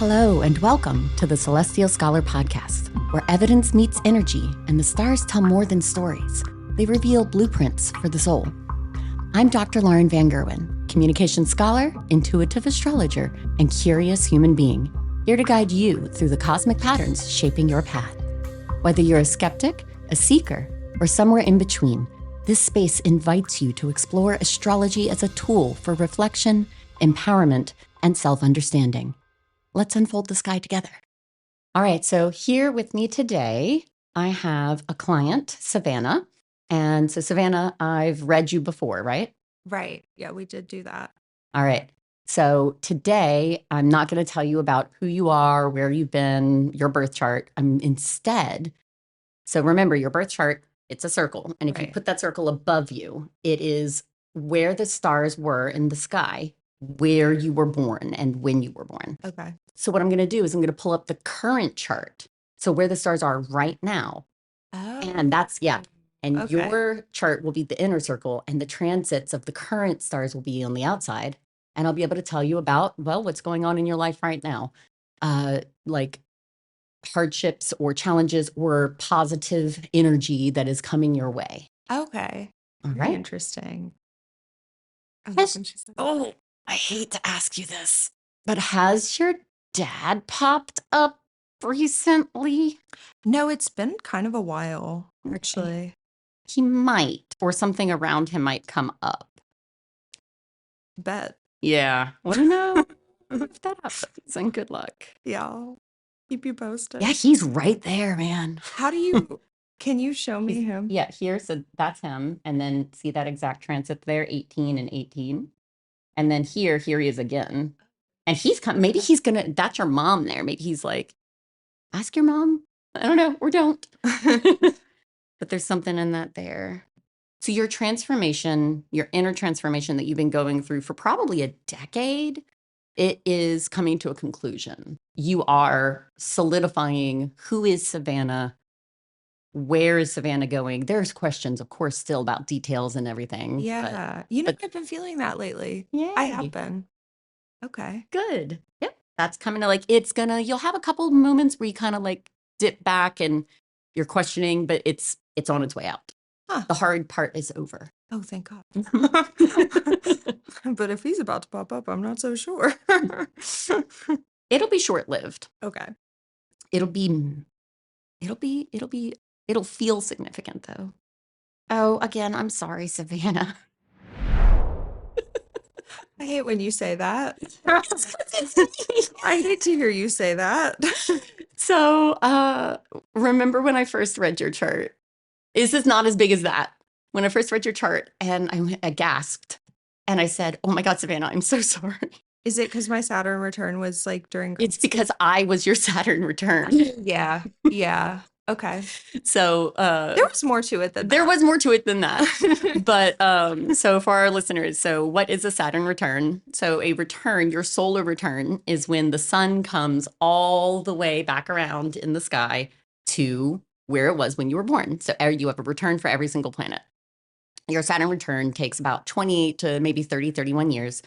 Hello and welcome to the Celestial Scholar Podcast, where evidence meets energy and the stars tell more than stories. They reveal blueprints for the soul. I'm Dr. Lauren Van Gerwen, communication scholar, intuitive astrologer, and curious human being, here to guide you through the cosmic patterns shaping your path. Whether you're a skeptic, a seeker, or somewhere in between, this space invites you to explore astrology as a tool for reflection, empowerment, and self-understanding. Let's unfold the sky together. All right, so here with me today, I have a client, Savannah. And so Savannah, I've read you before, right? Right. Yeah, we did do that. All right. So today, I'm not going to tell you about who you are, where you've been, your birth chart. So remember, your birth chart, it's a circle. And if you put that circle above you, it is where the stars were in the sky, where you were born and when you were born. Okay. So what I'm going to do is I'm going to pull up the current chart. So where the stars are right now. Oh. And that's, And Okay. your chart will be the inner circle and the transits of the current stars will be on the outside. And I'll be able to tell you about, what's going on in your life right now. Like hardships or challenges or positive energy that is coming your way. Okay. All Very right. interesting. Oh, I hate to ask you this, but has your dad popped up recently? No, it's been kind of a while, actually. Okay. He might, or something around him might come up. Bet. Yeah. Let me know if that happens, and good luck. Yeah. I'll keep you posted. Yeah, he's right there, man. How do you, can you show me him? Yeah, here, so that's him. And then see that exact transit there, 18 and 18. And then here he is again. And maybe he's gonna, that's your mom there. Maybe he's like, ask your mom. I don't know, or don't. But there's something in that there. So your transformation, your inner transformation that you've been going through for probably a decade, it is coming to a conclusion. You are solidifying who is Savannah, where is Savannah going? There's questions, of course, still about details and everything. Yeah. I've been feeling that lately. Yeah, I have been. Okay. good. Yep. That's coming to you'll have a couple of moments where you kind of like dip back and you're questioning, but it's on its way out. Huh. The hard part is over. Oh, thank God. But if he's about to pop up, I'm not so sure. It'll be short-lived. Okay. It'll feel significant though. Oh, again, I'm sorry, Savannah. I hate when you say that. I hate to hear you say that. So, remember when I first read your chart? This is not as big as that. When I first read your chart and I gasped and I said, oh my God, Savannah, I'm so sorry. Is it because my Saturn return was like during? It's because I was your Saturn return. Yeah. Yeah. Okay. So there was more to it than there that. was more to it than that. But so for our listeners, so what is a Saturn return? So a return, your solar return, is when the sun comes all the way back around in the sky to where it was when you were born. So you have a return for every single planet. Your Saturn return takes about 28 to maybe 30, 31 years.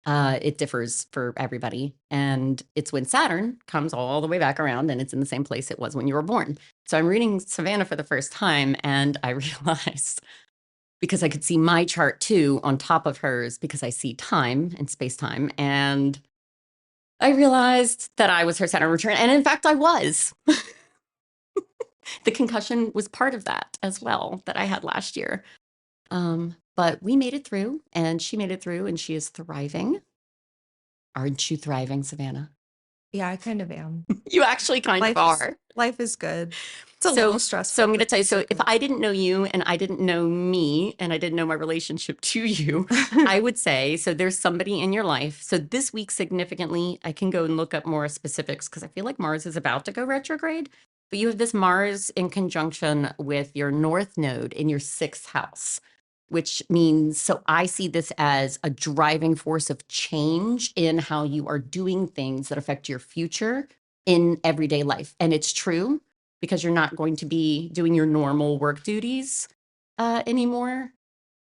It differs for everybody. And it's when Saturn comes all the way back around and it's in the same place it was when you were born. So I'm reading Savannah for the first time and I realized, because I could see my chart too on top of hers, because I see time and space-time, and I realized that I was her Saturn return. And in fact, I was. The concussion was part of that as well that I had last year. But we made it through and she made it through and she is thriving. Aren't you thriving, Savannah? Yeah, I kind of am. You actually kind of are. Life is good. It's a little stressful. So I'm going to tell you, so if I didn't know you and I didn't know me and I didn't know my relationship to you, I would say, so there's somebody in your life. So this week significantly, I can go and look up more specifics because I feel like Mars is about to go retrograde. But you have this Mars in conjunction with your North Node in your 6th house, which means, so I see this as a driving force of change in how you are doing things that affect your future in everyday life. And it's true because you're not going to be doing your normal work duties anymore.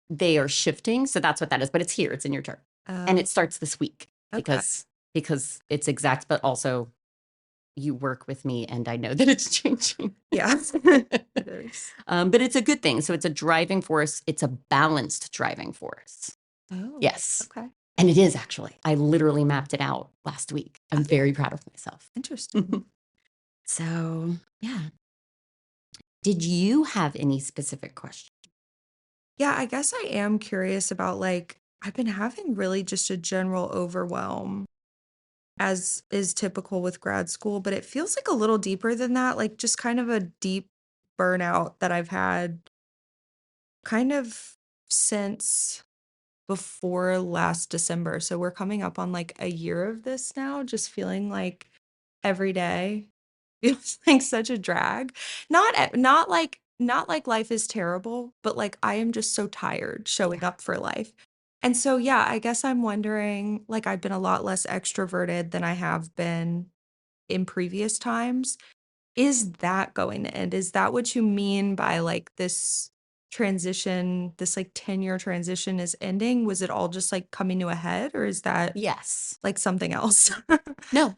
They are shifting. So that's what that is. But it's here. It's in your chart. And it starts this week because it's exact, but also you work with me and I know that it's changing. Yeah, it is. But it's a good thing. So it's a driving force. It's a balanced driving force. Oh, Yes. okay. And it is actually. I literally mapped it out last week. I'm very proud of myself. Interesting. So, yeah. Did you have any specific questions? Yeah, I guess I am curious about like, I've been having really just a general overwhelm, as is typical with grad school, but it feels like a little deeper than that, like just kind of a deep burnout that I've had kind of since before last December. So we're coming up on like a year of this now, just feeling like every day feels like such a drag. Not like life is terrible, but like I am just so tired showing up for life. And so yeah, I guess I'm wondering, like I've been a lot less extroverted than I have been in previous times. Is that going to end? Is that what you mean by like this transition, this like 10-year transition is ending? Was it all just like coming to a head, or is that Yes. like something else? No,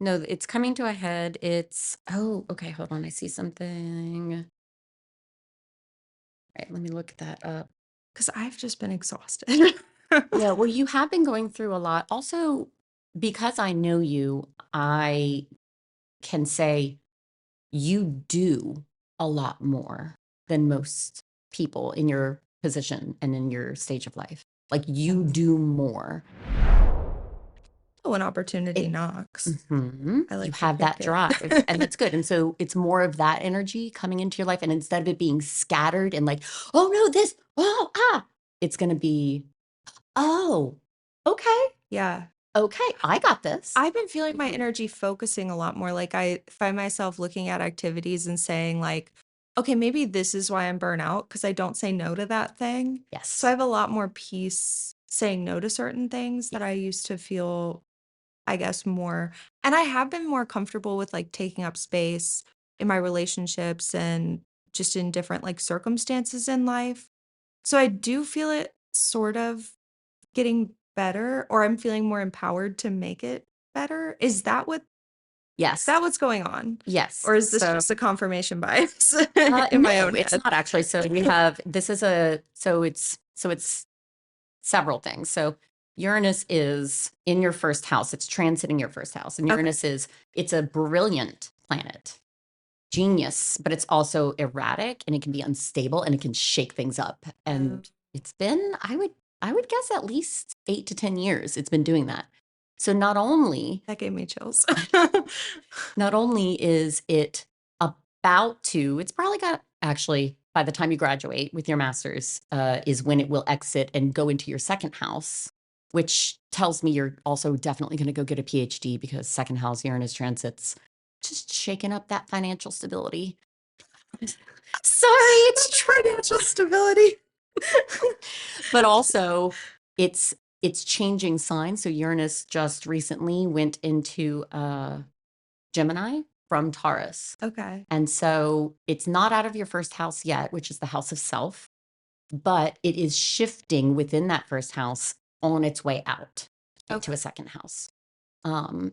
no, it's coming to a head. It's, oh, okay, hold on. I see something. All right, let me look that up. Because I've just been exhausted. Yeah, well, you have been going through a lot. Also, because I know you, I can say you do a lot more than most people in your position and in your stage of life. Like you do more. When opportunity It, knocks, I you like to have pick that it. drive, and that's good. And so it's more of that energy coming into your life. And instead of it being scattered and like, oh no, this, oh, it's going to be, oh, okay, Yeah. okay, I got this. I've been feeling my energy focusing a lot more. Like I find myself looking at activities and saying like, okay, maybe this is why I'm burnt out because I don't say no to that thing. So I Yes. have a lot more peace saying no to certain things that I used to feel, I guess, more. And I have been more comfortable with like taking up space in my relationships and just in different like circumstances in life. So I do feel it sort of getting better, or I'm feeling more empowered to make it better. Is Yes. that what's going on? Yes. Or is this So, just a confirmation bias in my no, own it's head? not actually. So we have, this is a, so it's several things. So Uranus is in your first house. It's transiting your first house. And Okay. Uranus is, it's a brilliant planet, genius, but it's also erratic and it can be unstable and it can shake things up. And it's been, I would guess at least 8 to 10 years it's been doing that. So That gave me chills. not only is it about to, it's probably got actually by the time you graduate with your master's, is when it will exit and go into your second house, which tells me you're also definitely going to go get a PhD because second house Uranus transits just shaking up that financial stability. Sorry, it's true. Financial stability. But also it's changing signs. So Uranus just recently went into Gemini from Taurus. Okay. And so it's not out of your first house yet, which is the house of self, but it is shifting within that first house on its way out into Okay. a second house. Um,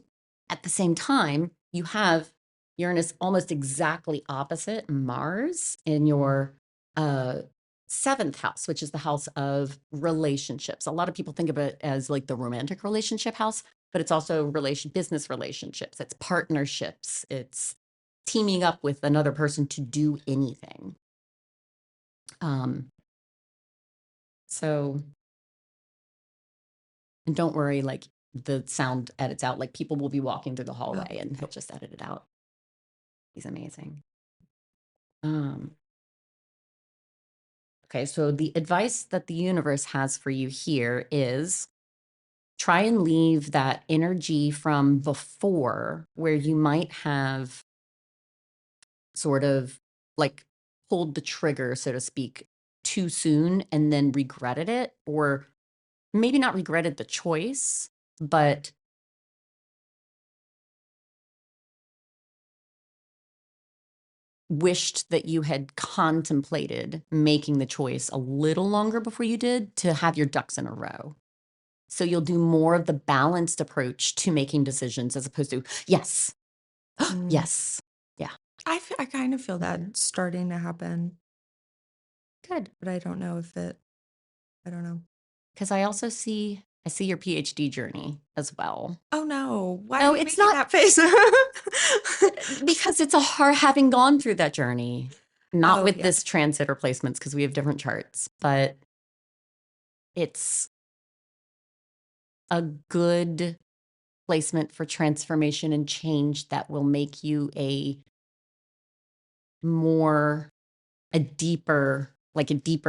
at the same time, you have Uranus almost exactly opposite Mars in your uh, seventh house, which is the house of relationships. A lot of people think of it as like the romantic relationship house, but it's also business relationships, it's partnerships, it's teaming up with another person to do anything. Um, so, and don't worry, like the sound edits out, like people will be walking through the hallway and he'll just edit it out. He's amazing. Okay, so the advice that the universe has for you here is try and leave that energy from before where you might have sort of like pulled the trigger, so to speak, too soon and then regretted it, or maybe not regretted the choice, but wished that you had contemplated making the choice a little longer before you did to have your ducks in a row. So you'll do more of the balanced approach to making decisions as opposed to, yes, Mm. Yes. Yeah. I kind of feel Mhm. that starting to happen, Good. but I don't know if it, I don't know. Because I see your PhD journey as well. Oh no, why are No, you it's making not that face? because it's a hard having gone through that journey. Not Oh with yeah. this transit or placements because we have different charts, but it's a good placement for transformation and change that will make you more, a deeper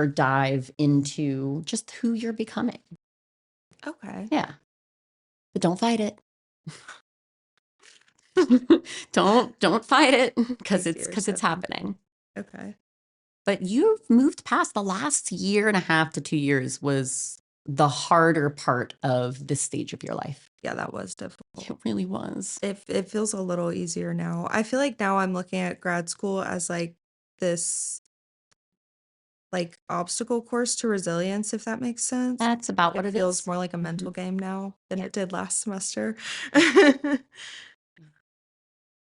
dive into just who you're becoming. Okay. Yeah. But don't fight it. Don't fight it Easier because said it's than done. happening. Okay. But you've moved past the last year and a half to 2 years was the harder part of this stage of your life. Yeah, that was difficult. It really was. It feels a little easier now. I feel like now I'm looking at grad school as like this like obstacle course to resilience, if that makes sense. That's about what It it feels is. more like a mental Mhm. game now than Yeah. it did last semester.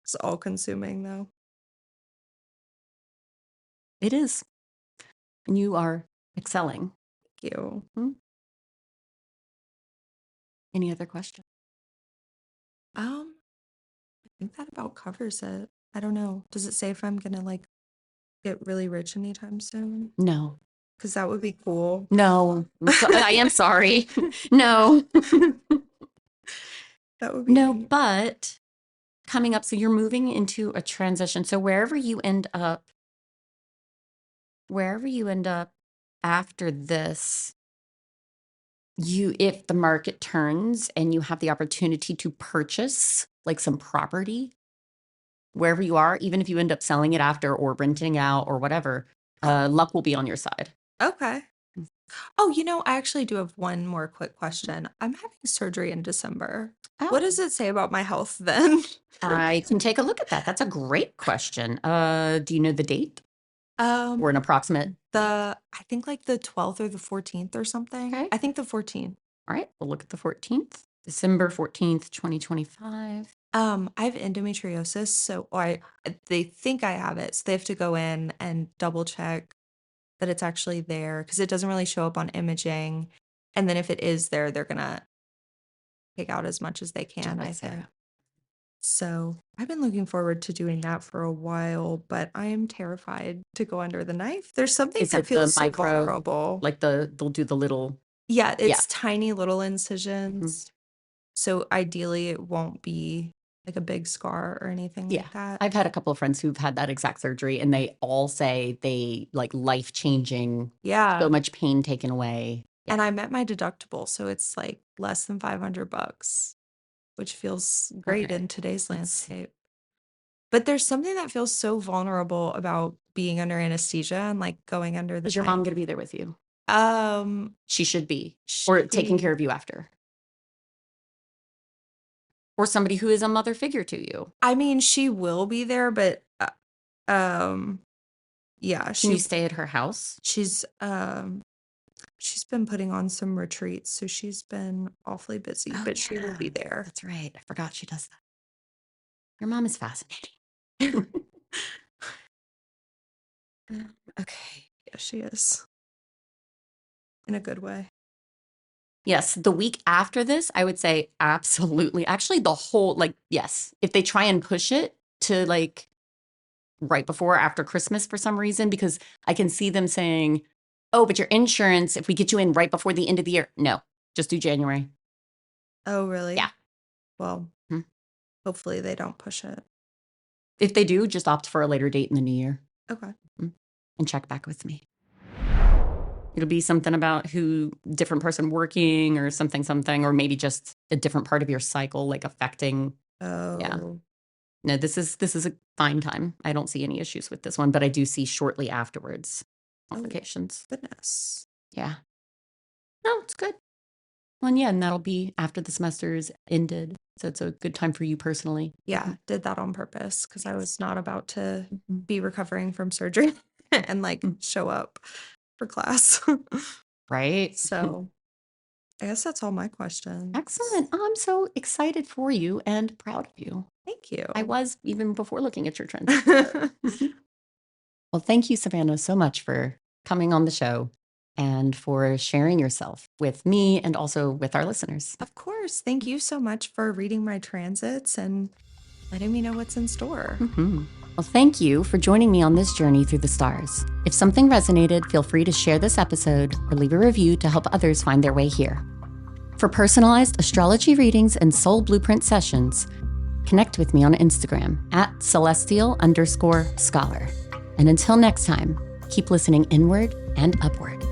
It's all consuming though. It is. And you are excelling. Thank you. Hmm? Any other questions? I think that about covers it. I don't know. Does it say if I'm gonna like get really rich anytime soon? No. Because that would be cool. No. I am sorry. No. That would be No, neat. but coming up, so you're moving into a transition. So wherever you end up after this, if the market turns and you have the opportunity to purchase like some property wherever you are, even if you end up selling it after or renting out or whatever, luck will be on your side. Okay. Oh, I actually do have one more quick question. I'm having surgery in December. What Oh, does it say about my health then? I can take a look at that. That's a great question. Do you know the date Um, or an approximate? I think like the 12th or the 14th or something. Okay. I think the 14th. All right. We'll look at the 14th, December 14th, 2025. I have endometriosis, so they think I have it, so they have to go in and double check that it's actually there because it doesn't really show up on imaging. And then if it is there, they're gonna take out as much as they can, I Just think. Sarah. So I've been looking forward to doing that for a while, but I am terrified to go under the knife. There's something Is that it the feels so micro, vulnerable. like they'll do the little, Yeah, yeah. it's tiny little Mhm. incisions. So ideally, it won't be like a big scar or anything Yeah. like that. I've had a couple of friends who've had that exact surgery and they all say they like life changing, so Yeah. much pain taken away. Yeah. And I met my deductible, so it's like less than $500, which feels great Okay. in today's Let's see. landscape. But there's something that feels so vulnerable about being under anesthesia and like going under the Is your knife. mom going to be there with you? Um, She should be, or taking care she, of you after, or somebody who is a mother figure to you. I mean, she will be there, but um, yeah, Can you stay at her house? she's been putting on some retreats, so she's been awfully busy, Oh, but she will be yeah. there. That's right. I forgot she does that. Your mom is fascinating. Okay. Yeah, she is in a good way. Yes, the week after this, I would say absolutely. Actually, yes, if they try and push it to like right before or after Christmas for some reason, because I can see them saying, oh, but your insurance, if we get you in right before the end of the year, no, just do January. Oh, Yeah. really? Well, Hmm. hopefully they don't push it. If they do, just opt for a later date in the new year. Okay. Hmm. And check back with me. It'll be something about who different person working or something, or maybe just a different part of your cycle, like affecting. Yeah. Oh, No, this is a fine time. I don't see any issues with this one, but I do see shortly afterwards oh, complications. goodness. Yeah. No, it's good. Well, and yeah, and that'll be after the semester's ended. So it's a good time for you personally. Yeah, did that on purpose because I was not about to Mhm. be recovering from surgery and like Mm. show up for class. Right? So I guess that's all my questions. Excellent. I'm so excited for you and proud of you. Thank you. I was even before looking at your transcript. Well, thank you, Savannah, so much for coming on the show and for sharing yourself with me and also with our listeners. Of course. Thank you so much for reading my transits and letting me know what's in store. Well, thank you for joining me on this journey through the stars. If something resonated, feel free to share this episode or leave a review to help others find their way here. For personalized astrology readings and soul blueprint sessions, connect with me on Instagram at celestial_scholar. And until next time, keep listening inward and upward.